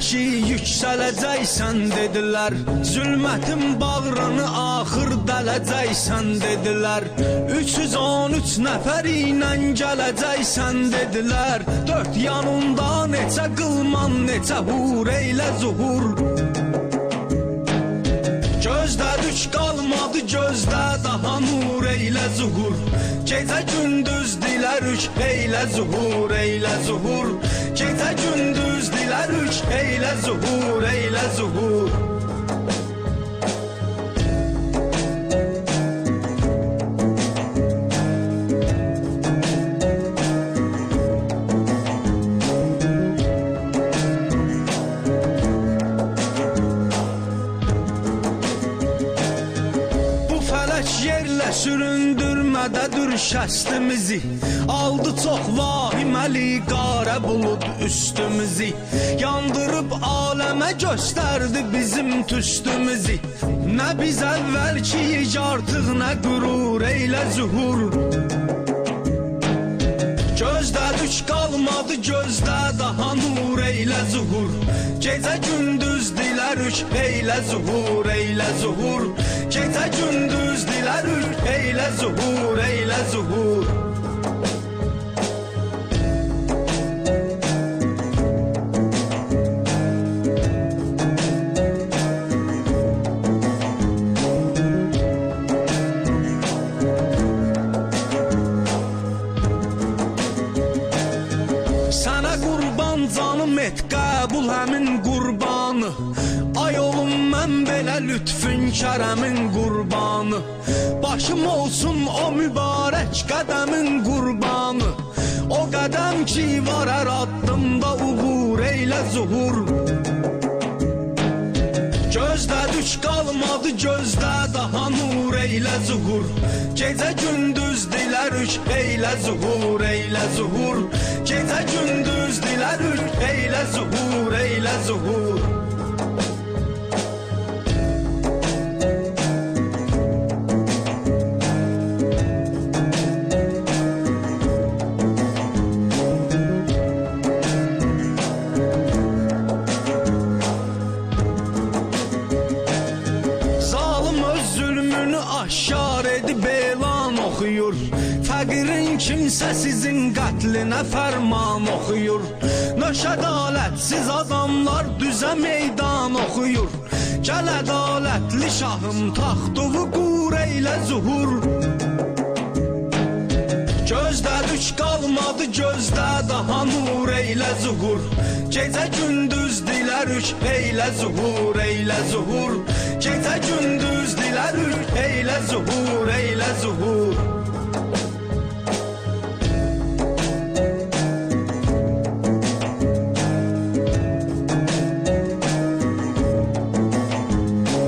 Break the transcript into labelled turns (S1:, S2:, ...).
S1: günəşi yüksələcəksən dedilər. Zülmətin bağrını axır dələcəksən dedilər. 313 nəfər ilə gələcəksən dedilər. Dörd yanında neçə qılman, neçə hur eylə zuhur. Gözdə düş qalmadı gözdə, daha nur eylə zuhur. Gecə gündüz dilərük eylə zuhur, eylə zuhur. Gecə gündüz dilərük eylə zuhur, eylə zuhur. Yerlə süründürmədədir şəstimizi. Aldı çox vahiməli qara bulud üstümüzü. Yandırıb aləmə göstərdi bizim tüstümüzü. Nə biz əvvəlkiyik artıq, nə qürur eylə zuhur. Gözdə düş qalmadı gözdə, daha nur eylə zuhur. Gecə gündüz dilərük eylə zuhur, eylə zuhur. Gecə gündüz dilərük eylə zuhur, eylə zuhur. Sənə qurban canım et qəbul həmin qurbanı. Ay olum mən belə lütfün kərəmin qurbanı. Başım olsun o mübarək qədəmin qurbanı. O qədəm ki var hər addımda uğur eylə zuhur. Gözdə düş qalmadı gözdə, daha nur eylə zuhur. Gecə gündüz dilərük eylə zuhur, eylə zuhur. Gecə gündüz dilərük eylə zuhur, eylə zuhur. Aşkar edib elan oxuyur. Fəqirin kimsəsizin qətlinə fərman oxuyur. Nöş ədalətsiz adamlar düzə meydan oxuyur. Gəl ədalətli şahım taxtığı qur eylə zuhur. Gözdə düş qalmadı gözdə, daha nur eylə zuhur. Gecə gündüz dilərük eylə zuhur, eylə zuhur. Gecə gündüz dilərük eylə zuhur, eylə zuhur.